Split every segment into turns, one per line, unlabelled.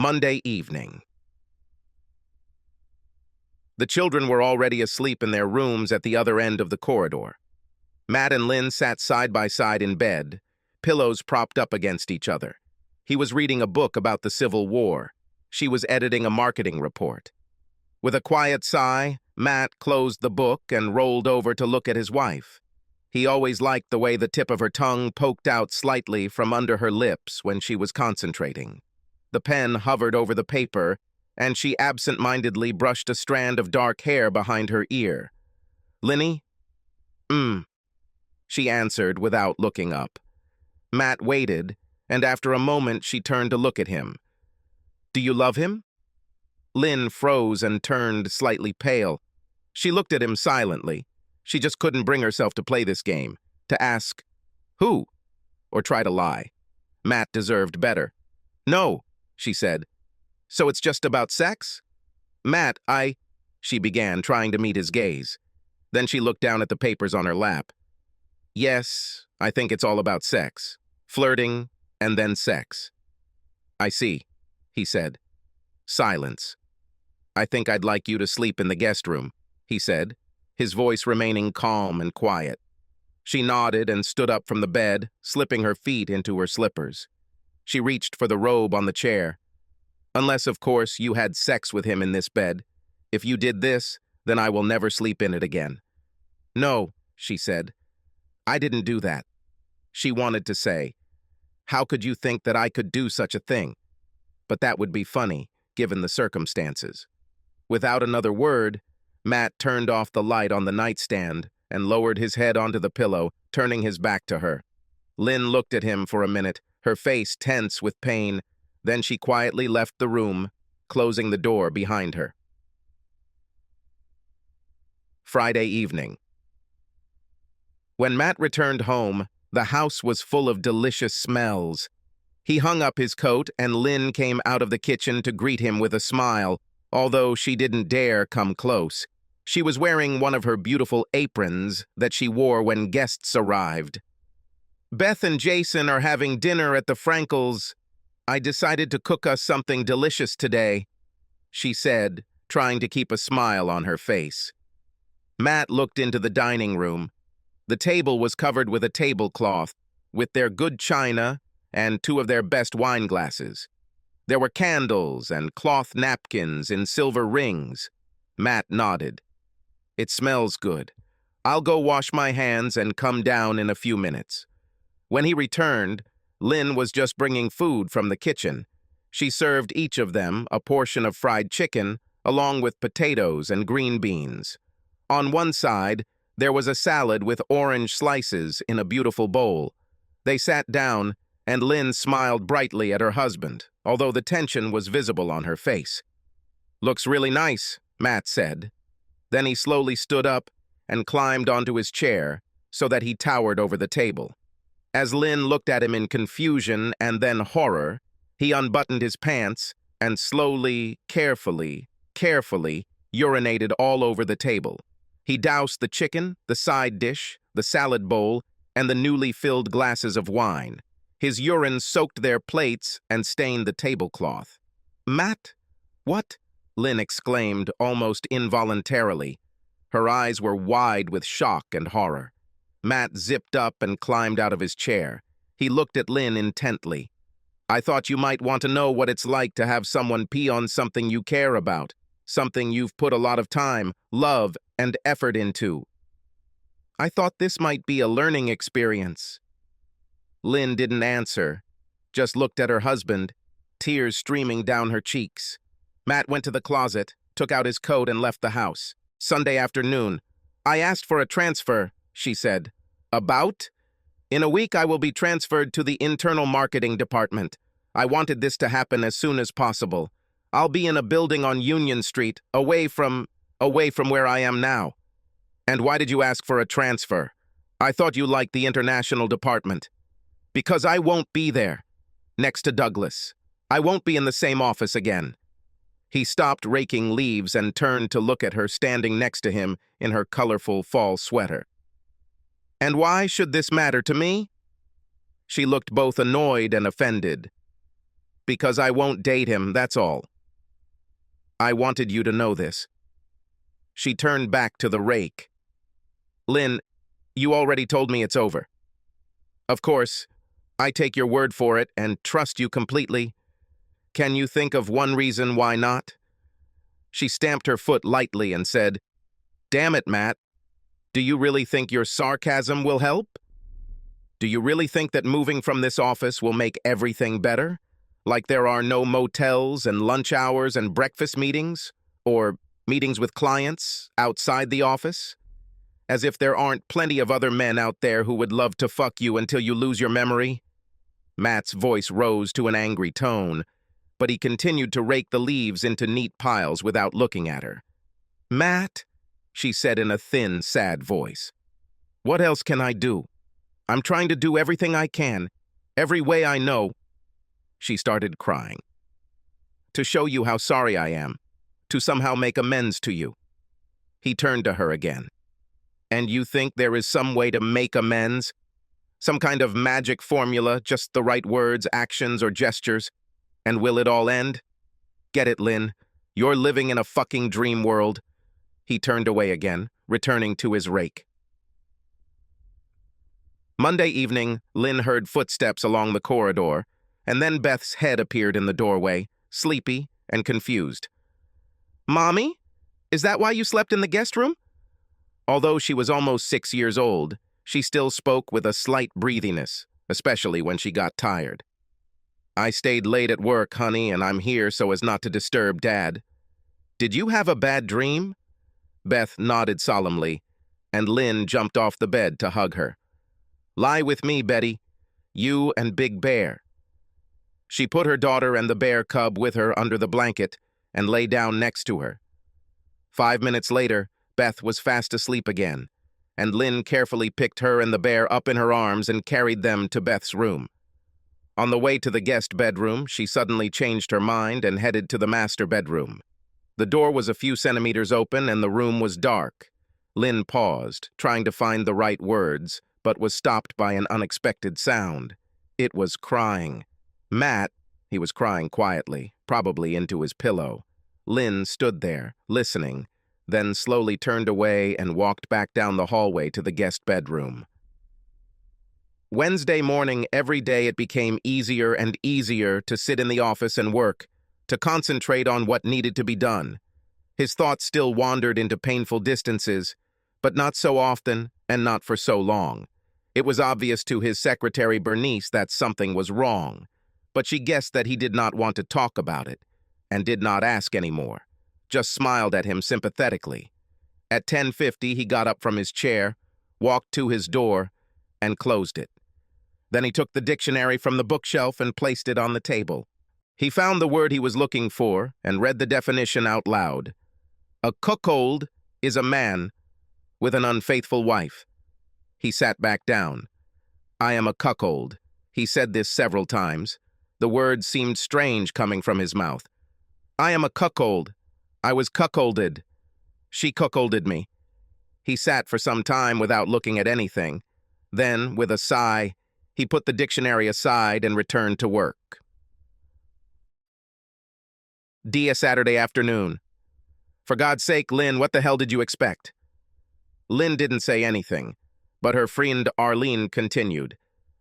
Monday evening. The children were already asleep in their rooms at the other end of the corridor. Matt and Lynn sat side by side in bed, pillows propped up against each other. He was reading a book about the Civil War. She was editing a marketing report. With a quiet sigh, Matt closed the book and rolled over to look at his wife. He always liked the way the tip of her tongue poked out slightly from under her lips when she was concentrating. The pen hovered over the paper, and she absent-mindedly brushed a strand of dark hair behind her ear. "Linny?" She answered without looking up. Matt waited, and after a moment she turned to look at him. "Do you love him?" Lynn froze and turned slightly pale. She looked at him silently. She just couldn't bring herself to play this game, to ask, "Who?" or try to lie. Matt deserved better. "No," she said. "So it's just about sex?" "Matt, she began, trying to meet his gaze. Then she looked down at the papers on her lap. "Yes, I think it's all about sex. Flirting, and then sex." "I see," he said. Silence. "I think I'd like you to sleep in the guest room," he said, his voice remaining calm and quiet. She nodded and stood up from the bed, slipping her feet into her slippers. She reached for the robe on the chair. "Unless, of course, you had sex with him in this bed. If you did this, then I will never sleep in it again." "No," she said. "I didn't do that." She wanted to say, "How could you think that I could do such a thing?" But that would be funny, given the circumstances. Without another word, Matt turned off the light on the nightstand and lowered his head onto the pillow, turning his back to her. Lynn looked at him for a minute, her face tense with pain. Then she quietly left the room, closing the door behind her. Friday evening. When Matt returned home, the house was full of delicious smells. He hung up his coat, and Lynn came out of the kitchen to greet him with a smile, although she didn't dare come close. She was wearing one of her beautiful aprons that she wore when guests arrived. "Beth and Jason are having dinner at the Frankels. I decided to cook us something delicious today," she said, trying to keep a smile on her face. Matt looked into the dining room. The table was covered with a tablecloth, with their good china and two of their best wine glasses. There were candles and cloth napkins in silver rings. Matt nodded. "It smells good. I'll go wash my hands and come down in a few minutes." When he returned, Lynn was just bringing food from the kitchen. She served each of them a portion of fried chicken, along with potatoes and green beans. On one side, there was a salad with orange slices in a beautiful bowl. They sat down, and Lynn smiled brightly at her husband, although the tension was visible on her face. "Looks really nice," Matt said. Then he slowly stood up and climbed onto his chair so that he towered over the table. As Lynn looked at him in confusion and then horror, he unbuttoned his pants and slowly, carefully urinated all over the table. He doused the chicken, the side dish, the salad bowl, and the newly filled glasses of wine. His urine soaked their plates and stained the tablecloth. "Matt, what?" Lynn exclaimed almost involuntarily. Her eyes were wide with shock and horror. Matt zipped up and climbed out of his chair. He looked at Lynn intently. "I thought you might want to know what it's like to have someone pee on something you care about, something you've put a lot of time, love, and effort into. I thought this might be a learning experience." Lynn didn't answer, just looked at her husband, tears streaming down her cheeks. Matt went to the closet, took out his coat, and left the house. Sunday afternoon. "I asked for a transfer," she said. "About? In a week I will be transferred to the internal marketing department. I wanted this to happen as soon as possible. I'll be in a building on Union Street, away from where I am now." "And why did you ask for a transfer? I thought you liked the international department." "Because I won't be there. Next to Douglas. I won't be in the same office again." He stopped raking leaves and turned to look at her standing next to him in her colorful fall sweater. "And why should this matter to me?" She looked both annoyed and offended. Because I won't date him, that's all. I wanted you to know this. She turned back to the rake. Lynn, you already told me it's over. Of course, I take your word for it and trust you completely. Can you think of one reason why not? She stamped her foot lightly and said, Damn it, Matt. Do you really think your sarcasm will help? Do you really think that moving from this office will make everything better? Like there are no motels and lunch hours and breakfast meetings? Or meetings with clients outside the office? As if there aren't plenty of other men out there who would love to fuck you until you lose your memory? Matt's voice rose to an angry tone, but he continued to rake the leaves into neat piles without looking at her. Matt, she said in a thin, sad voice. What else can I do? I'm trying to do everything I can, every way I know. She started crying. To show you how sorry I am, to somehow make amends to you. He turned to her again. And you think there is some way to make amends? Some kind of magic formula, just the right words, actions, or gestures? And will it all end? Get it, Lynn. You're living in a fucking dream world. He turned away again, returning to his rake. Monday evening, Lynn heard footsteps along the corridor, and then Beth's head appeared in the doorway, sleepy and confused. Mommy? Is that why you slept in the guest room? Although she was almost 6 years old, she still spoke with a slight breathiness, especially when she got tired. I stayed late at work, honey, and I'm here so as not to disturb Dad. Did you have a bad dream? Beth nodded solemnly, and Lynn jumped off the bed to hug her. Lie with me, Betty. You and Big Bear. She put her daughter and the bear cub with her under the blanket and lay down next to her. 5 minutes later, Beth was fast asleep again, and Lynn carefully picked her and the bear up in her arms and carried them to Beth's room. On the way to the guest bedroom, she suddenly changed her mind and headed to the master bedroom. The door was a few centimeters open and the room was dark. Lynn paused, trying to find the right words, but was stopped by an unexpected sound. It was crying. Matt, he was crying quietly, probably into his pillow. Lynn stood there, listening, then slowly turned away and walked back down the hallway to the guest bedroom. Wednesday morning, every day it became easier and easier to sit in the office and work, to concentrate on what needed to be done. His thoughts still wandered into painful distances, but not so often and not for so long. It was obvious to his secretary Bernice that something was wrong, but she guessed that he did not want to talk about it, and did not ask anymore, just smiled at him sympathetically. At 10:50, he got up from his chair, walked to his door, and closed it. Then he took the dictionary from the bookshelf and placed it on the table. He found the word he was looking for and read the definition out loud. A cuckold is a man with an unfaithful wife. He sat back down. I am a cuckold. He said this several times. The word seemed strange coming from his mouth. I am a cuckold. I was cuckolded. She cuckolded me. He sat for some time without looking at anything. Then, with a sigh, he put the dictionary aside and returned to work. Dia Saturday afternoon. For God's sake, Lynn, what the hell did you expect? Lynn didn't say anything, but her friend Arlene continued.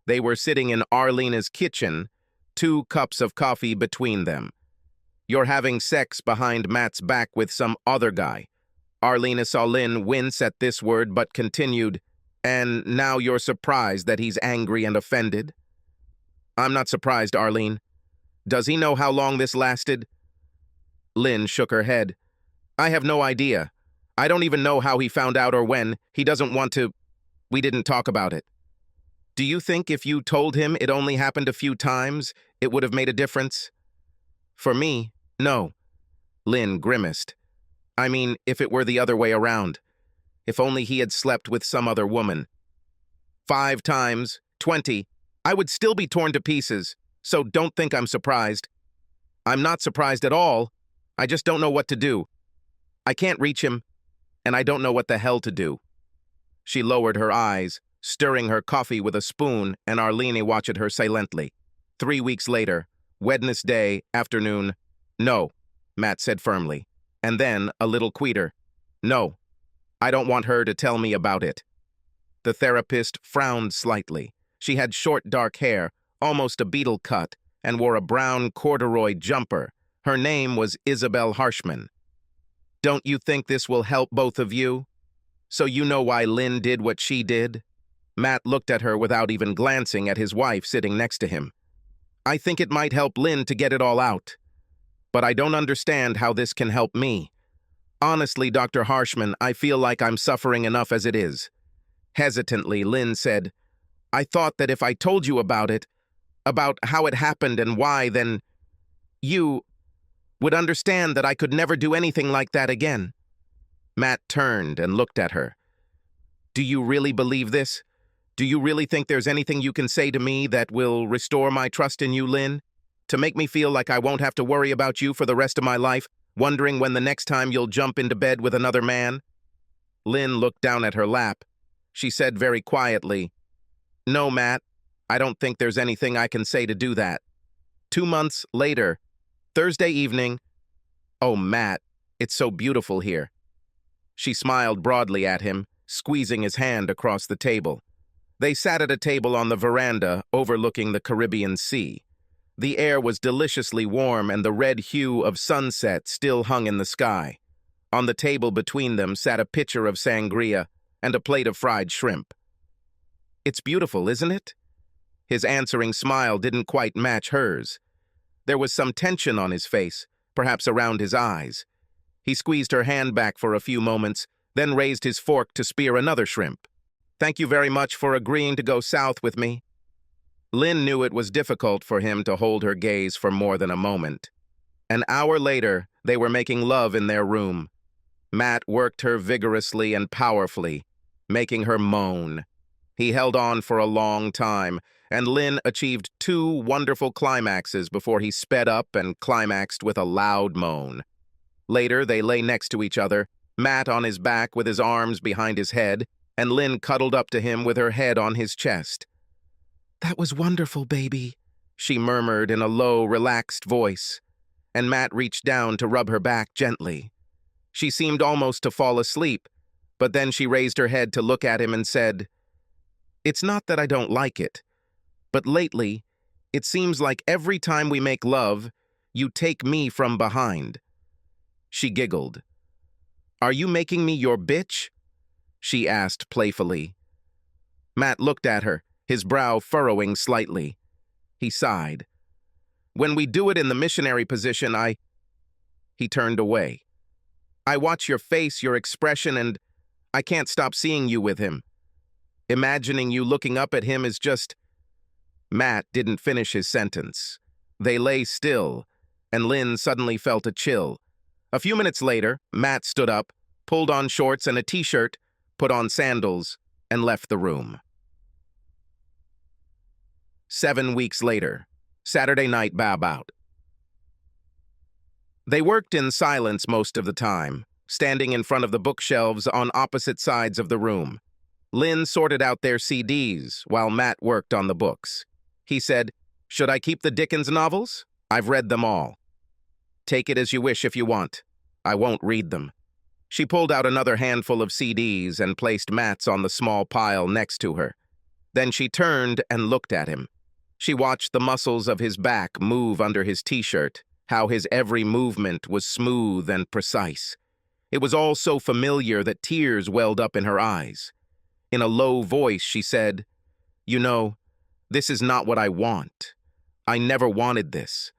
They were sitting in Arlena's kitchen, 2 cups of coffee between them. You're having sex behind Matt's back with some other guy. Arlena saw Lynn wince at this word, but continued, and now you're surprised that he's angry and offended? I'm not surprised, Arlene. Does he know how long this lasted? Lynn shook her head. I have no idea. I don't even know how he found out or when. He doesn't want to. We didn't talk about it. Do you think if you told him it only happened a few times, it would have made a difference? For me, no. Lynn grimaced. I mean, if it were the other way around. If only he had slept with some other woman. 5 times, 20, I would still be torn to pieces, so don't think I'm surprised. I'm not surprised at all. I just don't know what to do. I can't reach him, and I don't know what the hell to do. She lowered her eyes, stirring her coffee with a spoon, and Arlene watched her silently. 3 weeks later, Wednesday afternoon. No, Matt said firmly. And then, a little quieter. No, I don't want her to tell me about it. The therapist frowned slightly. She had short dark hair, almost a beetle cut, and wore a brown corduroy jumper. Her name was Isabel Harshman. Don't you think this will help both of you? So you know why Lynn did what she did? Matt looked at her without even glancing at his wife sitting next to him. I think it might help Lynn to get it all out. But I don't understand how this can help me. Honestly, Dr. Harshman, I feel like I'm suffering enough as it is. Hesitantly, Lynn said, I thought that if I told you about it, about how it happened and why, then you would understand that I could never do anything like that again. Matt turned and looked at her. Do you really believe this? Do you really think there's anything you can say to me that will restore my trust in you, Lynn? To make me feel like I won't have to worry about you for the rest of my life, wondering when the next time you'll jump into bed with another man? Lynn looked down at her lap. She said very quietly, No, Matt, I don't think there's anything I can say to do that. 2 months later, Thursday evening. Oh, Matt, it's so beautiful here. She smiled broadly at him, squeezing his hand across the table. They sat at a table on the veranda overlooking the Caribbean Sea. The air was deliciously warm and the red hue of sunset still hung in the sky. On the table between them sat a pitcher of sangria and a plate of fried shrimp. It's beautiful, isn't it? His answering smile didn't quite match hers. There was some tension on his face, perhaps around his eyes. He squeezed her hand back for a few moments, then raised his fork to spear another shrimp. Thank you very much for agreeing to go south with me. Lynn knew it was difficult for him to hold her gaze for more than a moment. An hour later, they were making love in their room. Matt worked her vigorously and powerfully, making her moan. He held on for a long time, and Lynn achieved 2 wonderful climaxes before he sped up and climaxed with a loud moan. Later, they lay next to each other, Matt on his back with his arms behind his head, and Lynn cuddled up to him with her head on his chest. That was wonderful, baby, she murmured in a low, relaxed voice, and Matt reached down to rub her back gently. She seemed almost to fall asleep, but then she raised her head to look at him and said, It's not that I don't like it, but lately, it seems like every time we make love, you take me from behind. She giggled. Are you making me your bitch? She asked playfully. Matt looked at her, his brow furrowing slightly. He sighed. When we do it in the missionary position, He turned away. I watch your face, your expression, and I can't stop seeing you with him. Imagining you looking up at him is just... Matt didn't finish his sentence. They lay still, and Lynn suddenly felt a chill. A few minutes later, Matt stood up, pulled on shorts and a t-shirt, put on sandals, and left the room. 7 weeks later, Saturday night bow-out. They worked in silence most of the time, standing in front of the bookshelves on opposite sides of the room. Lynn sorted out their CDs while Matt worked on the books. He said, Should I keep the Dickens novels? I've read them all. Take it as you wish if you want. I won't read them. She pulled out another handful of CDs and placed Matt's on the small pile next to her. Then she turned and looked at him. She watched the muscles of his back move under his t-shirt, how his every movement was smooth and precise. It was all so familiar that tears welled up in her eyes. In a low voice, she said, You know, this is not what I want. I never wanted this.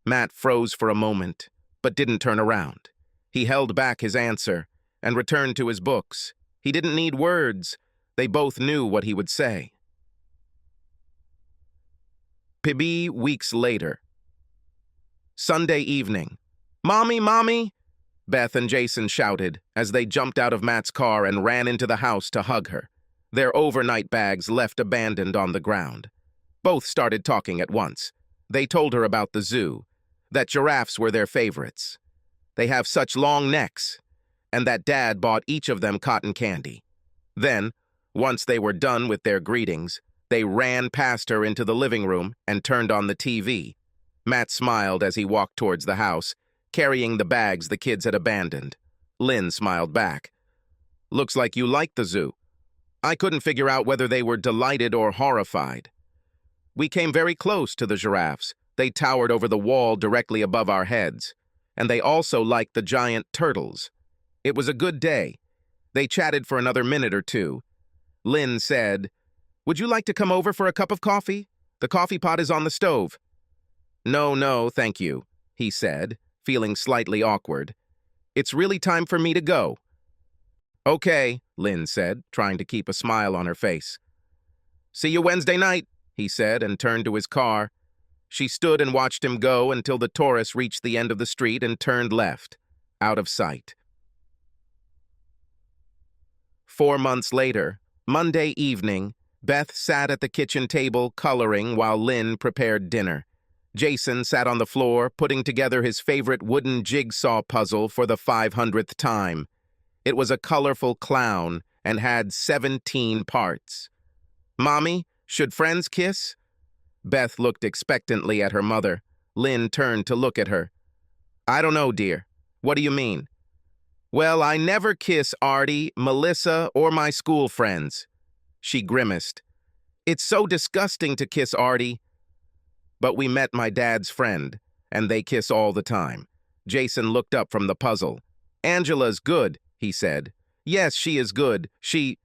Matt froze for a moment, but didn't turn around. He held back his answer and returned to his books. He didn't need words. They both knew what he would say. Pibby weeks later. Sunday evening. Mommy, Mommy! Beth and Jason shouted as they jumped out of Matt's car and ran into the house to hug her, their overnight bags left abandoned on the ground. Both started talking at once. They told her about the zoo, that giraffes were their favorites. They have such long necks, and that Dad bought each of them cotton candy. Then, once they were done with their greetings, they ran past her into the living room and turned on the TV. Matt smiled as he walked towards the house, carrying the bags the kids had abandoned. Lynn smiled back. Looks like you liked the zoo. I couldn't figure out whether they were delighted or horrified. We came very close to the giraffes. They towered over the wall directly above our heads. And they also liked the giant turtles. It was a good day. They chatted for another minute or two. Lynn said, "Would you like to come over for a cup of coffee? The coffee pot is on the stove." No, thank you," he said, feeling slightly awkward. "It's really time for me to go." "Okay," Lynn said, trying to keep a smile on her face. "See you Wednesday night," he said, and turned to his car. She stood and watched him go until the Taurus reached the end of the street and turned left, out of sight. 4 months later, Monday evening, Beth sat at the kitchen table coloring while Lynn prepared dinner. Jason sat on the floor, putting together his favorite wooden jigsaw puzzle for the 500th time. It was a colorful clown and had 17 parts. "Mommy, should friends kiss?" Beth looked expectantly at her mother. Lynn turned to look at her. "I don't know, dear. What do you mean?" "Well, I never kiss Artie, Melissa, or my school friends." She grimaced. "It's so disgusting to kiss Artie." "But we met my dad's friend, and they kiss all the time." Jason looked up from the puzzle. "Angela's good," he said. "Yes, she is good. She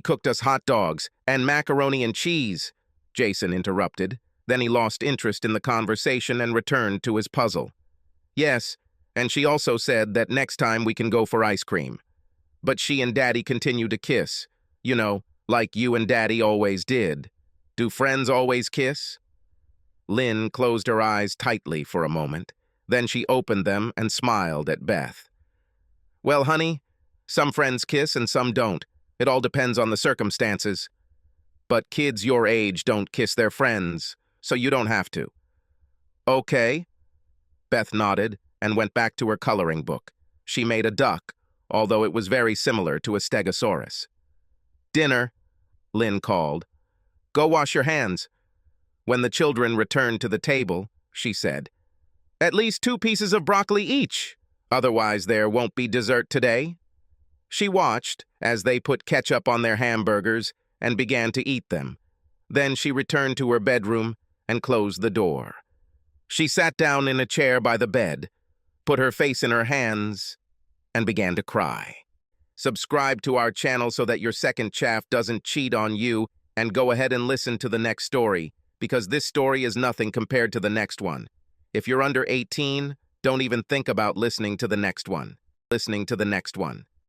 cooked us hot dogs and macaroni and cheese," Jason interrupted. Then he lost interest in the conversation and returned to his puzzle. "Yes, and she also said that next time we can go for ice cream. But she and Daddy continue to kiss. You know, like you and Daddy always did. Do friends always kiss?" Lynn closed her eyes tightly for a moment. Then she opened them and smiled at Beth. "Well, honey, some friends kiss and some don't. It all depends on the circumstances. But kids your age don't kiss their friends, so you don't have to." "Okay." Beth nodded and went back to her coloring book. She made a duck, although it was very similar to a stegosaurus. "Dinner," Lynn called. "Go wash your hands." When the children returned to the table, she said, "At least 2 pieces of broccoli each. Otherwise, there won't be dessert today." She watched as they put ketchup on their hamburgers and began to eat them. Then she returned to her bedroom and closed the door. She sat down in a chair by the bed, put her face in her hands, and began to cry. Subscribe to our channel so that your second chaff doesn't cheat on you, and go ahead and listen to the next story, because this story is nothing compared to the next one. If you're under 18, don't even think about listening to the next one.